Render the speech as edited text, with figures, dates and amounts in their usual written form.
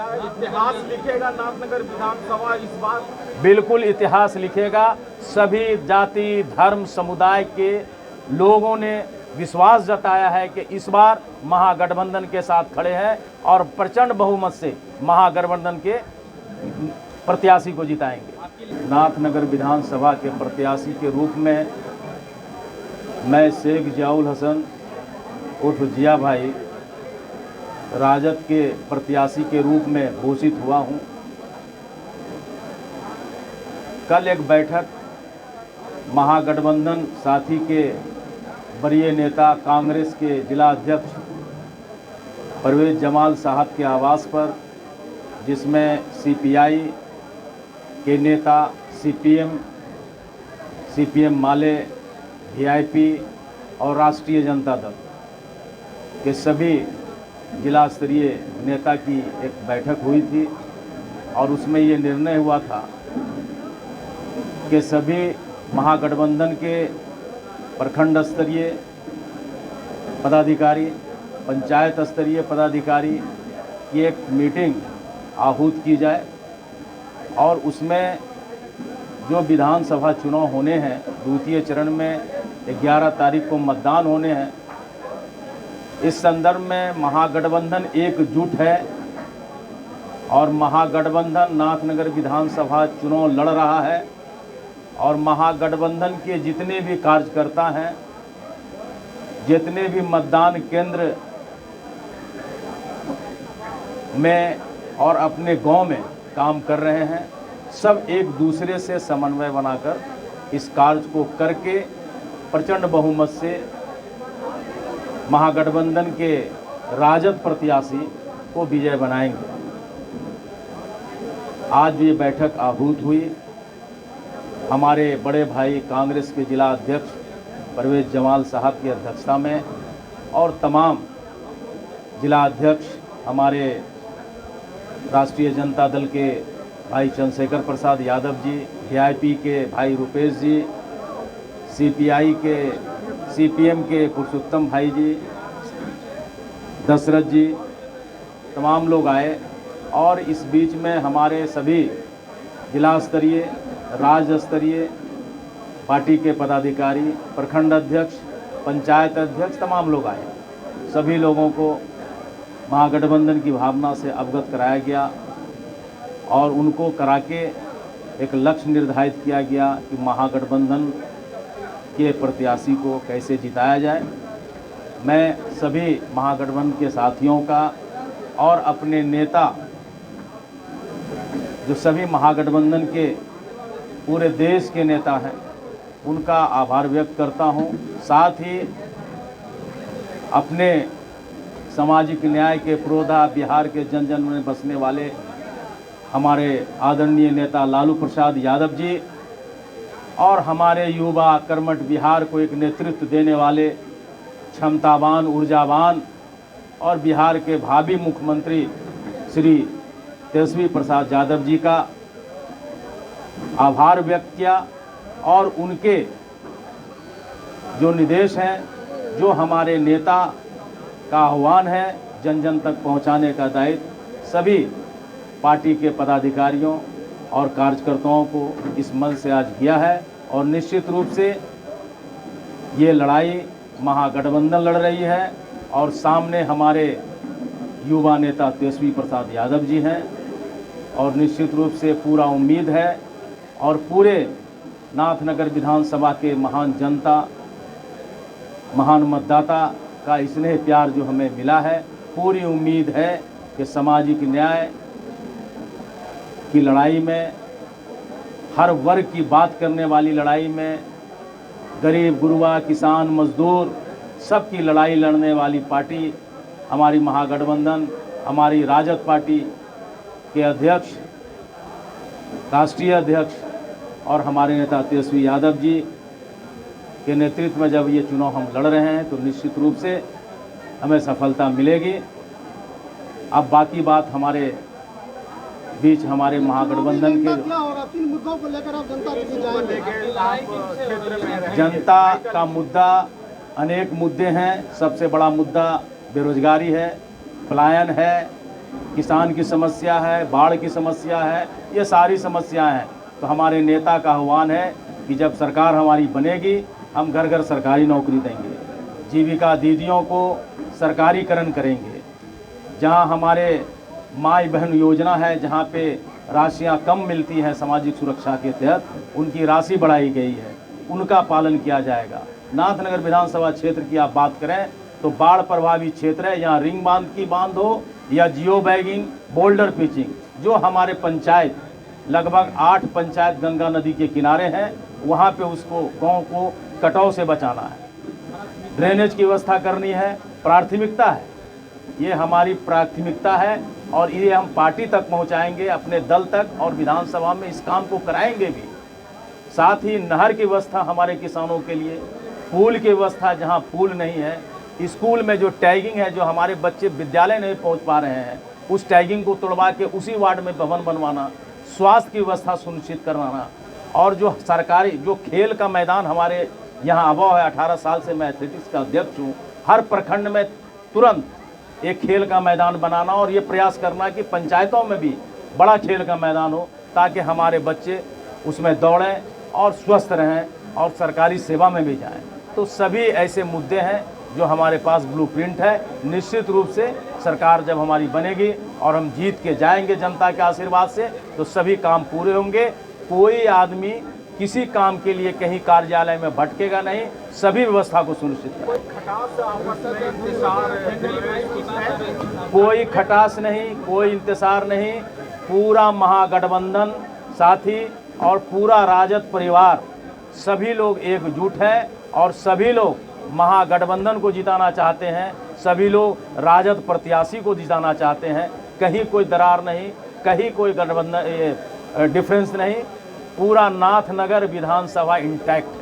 क्या इतिहास लिखेगा नाथनगर विधानसभा इस बार? बिल्कुल इतिहास लिखेगा। सभी जाति धर्म समुदाय के लोगों ने विश्वास जताया है कि इस बार महागठबंधन के साथ खड़े हैं और प्रचंड बहुमत से महागठबंधन के प्रत्याशी को जिताएंगे। नाथनगर विधानसभा के प्रत्याशी के रूप में मैं शेख जियाउल हसन उर्फ जिया भाई राजद के प्रत्याशी के रूप में घोषित हुआ हूं। कल एक बैठक महागठबंधन साथी के वरीय नेता कांग्रेस के जिला अध्यक्ष परवेज जमाल साहब के आवास पर, जिसमें सीपीआई के नेता, सीपीएम माले, वीआईपी और राष्ट्रीय जनता दल के सभी जिला स्तरीय नेता की एक बैठक हुई थी और उसमें ये निर्णय हुआ था कि सभी महागठबंधन के प्रखंड स्तरीय पदाधिकारी, पंचायत स्तरीय पदाधिकारी की एक मीटिंग आहूत की जाए और उसमें जो विधानसभा चुनाव होने हैं, द्वितीय चरण में 11 तारीख को मतदान होने हैं, इस संदर्भ में महागठबंधन एकजुट है और महागठबंधन नाथनगर विधानसभा चुनाव लड़ रहा है और महागठबंधन के जितने भी कार्यकर्ता हैं, जितने भी मतदान केंद्र में और अपने गांव में काम कर रहे हैं, सब एक दूसरे से समन्वय बनाकर इस कार्य को करके प्रचंड बहुमत से महागठबंधन के राजद प्रत्याशी को विजय बनाएंगे। आज ये बैठक आहूत हुई हमारे बड़े भाई कांग्रेस के जिला अध्यक्ष परवेज जमाल साहब की अध्यक्षता में और तमाम जिला अध्यक्ष, हमारे राष्ट्रीय जनता दल के भाई चंद्रशेखर प्रसाद यादव जी, वीआईपी के भाई रुपेश जी, सीपीएम के पुरुषोत्तम भाई जी, दशरथ जी, तमाम लोग आए और इस बीच में हमारे सभी जिला स्तरीय, राज्य स्तरीय पार्टी के पदाधिकारी, प्रखंड अध्यक्ष, पंचायत अध्यक्ष, तमाम लोग आए। सभी लोगों को महागठबंधन की भावना से अवगत कराया गया और उनको करा के एक लक्ष्य निर्धारित किया गया कि महागठबंधन के प्रत्याशी को कैसे जिताया जाए। मैं सभी महागठबंधन के साथियों का और अपने नेता, जो सभी महागठबंधन के पूरे देश के नेता हैं, उनका आभार व्यक्त करता हूं। साथ ही अपने सामाजिक न्याय के पुरोधा बिहार के जन जन में बसने वाले हमारे आदरणीय नेता लालू प्रसाद यादव जी और हमारे युवा कर्मठ बिहार को एक नेतृत्व देने वाले क्षमतावान, ऊर्जावान और बिहार के भावी मुख्यमंत्री श्री तेजस्वी प्रसाद यादव जी का आभार व्यक्त किया और उनके जो निर्देश हैं, जो हमारे नेता का आह्वान है, जन जन तक पहुंचाने का दायित्व सभी पार्टी के पदाधिकारियों और कार्यकर्ताओं को इस मंच से आज किया है। और निश्चित रूप से ये लड़ाई महागठबंधन लड़ रही है और सामने हमारे युवा नेता तेजस्वी प्रसाद यादव जी हैं और निश्चित रूप से पूरा उम्मीद है और पूरे नाथनगर विधानसभा के महान जनता, महान मतदाता का स्नेह प्यार जो हमें मिला है, पूरी उम्मीद है कि सामाजिक न्याय की लड़ाई में, हर वर्ग की बात करने वाली लड़ाई में, गरीब गुरबा, किसान, मजदूर सबकी लड़ाई लड़ने वाली पार्टी हमारी महागठबंधन, हमारी राजद पार्टी के अध्यक्ष, राष्ट्रीय अध्यक्ष और हमारे नेता तेजस्वी यादव जी के नेतृत्व में जब ये चुनाव हम लड़ रहे हैं तो निश्चित रूप से हमें सफलता मिलेगी। अब बाकी बात हमारे बीच हमारे महागठबंधन के क्या होगा, 3 मुद्दों को लेकर आप जनता के बीच जाएंगे? जनता का मुद्दा, अनेक मुद्दे हैं। सबसे बड़ा मुद्दा बेरोजगारी है, पलायन है, किसान की समस्या है, बाढ़ की समस्या है, ये सारी समस्याएं हैं। तो हमारे नेता का आह्वान है कि जब सरकार हमारी बनेगी, हम घर घर सरकारी नौकरी देंगे, जीविका दीदियों को सरकारीकरण करेंगे, जहां हमारे माई बहन योजना है, जहां पे राशियां कम मिलती हैं सामाजिक सुरक्षा के तहत, उनकी राशि बढ़ाई गई है, उनका पालन किया जाएगा। नाथनगर विधानसभा क्षेत्र की आप बात करें तो बाढ़ प्रभावित क्षेत्र है, यहाँ रिंग बांध की बांध हो या जियो बैगिंग, बोल्डर पिचिंग, जो हमारे पंचायत लगभग 8 पंचायत गंगा नदी के किनारे हैं, वहाँ पे उसको गांव को कटाव से बचाना है, ड्रेनेज की व्यवस्था करनी है, प्राथमिकता है, ये हमारी प्राथमिकता है और ये हम पार्टी तक पहुँचाएंगे, अपने दल तक, और विधानसभा में इस काम को कराएंगे भी। साथ ही नहर की व्यवस्था हमारे किसानों के लिए, पुल की व्यवस्था जहाँ पुल नहीं है, स्कूल में जो टैगिंग है, जो हमारे बच्चे विद्यालय नहीं पहुँच पा रहे हैं, उस टैगिंग को तोड़वा के उसी वार्ड में भवन बनवाना, स्वास्थ्य की व्यवस्था सुनिश्चित करवाना, और जो सरकारी जो खेल का मैदान हमारे यहाँ अभाव है, 18 साल से मैं एथलेटिक्स का अध्यक्ष हूँ, हर प्रखंड में तुरंत एक खेल का मैदान बनाना और ये प्रयास करना कि पंचायतों में भी बड़ा खेल का मैदान हो, ताकि हमारे बच्चे उसमें दौड़ें और स्वस्थ रहें और सरकारी सेवा में भी जाएं। तो सभी ऐसे मुद्दे हैं जो हमारे पास ब्लूप्रिंट है। निश्चित रूप से सरकार जब हमारी बनेगी और हम जीत के जाएंगे जनता के आशीर्वाद से, तो सभी काम पूरे होंगे। कोई आदमी किसी काम के लिए कहीं कार्यालय में भटकेगा नहीं, सभी व्यवस्था को सुनिश्चित करें। कोई खटास नहीं, कोई इंतजार नहीं, पूरा महागठबंधन साथी और पूरा राजद परिवार, सभी लोग एकजुट हैं और सभी लोग महागठबंधन को जिताना चाहते हैं, सभी लोग राजद प्रत्याशी को जिताना चाहते हैं। कहीं कोई दरार नहीं, कहीं कोई गठबंधन डिफरेंस नहीं, पूरा नाथनगर विधानसभा इंटैक्ट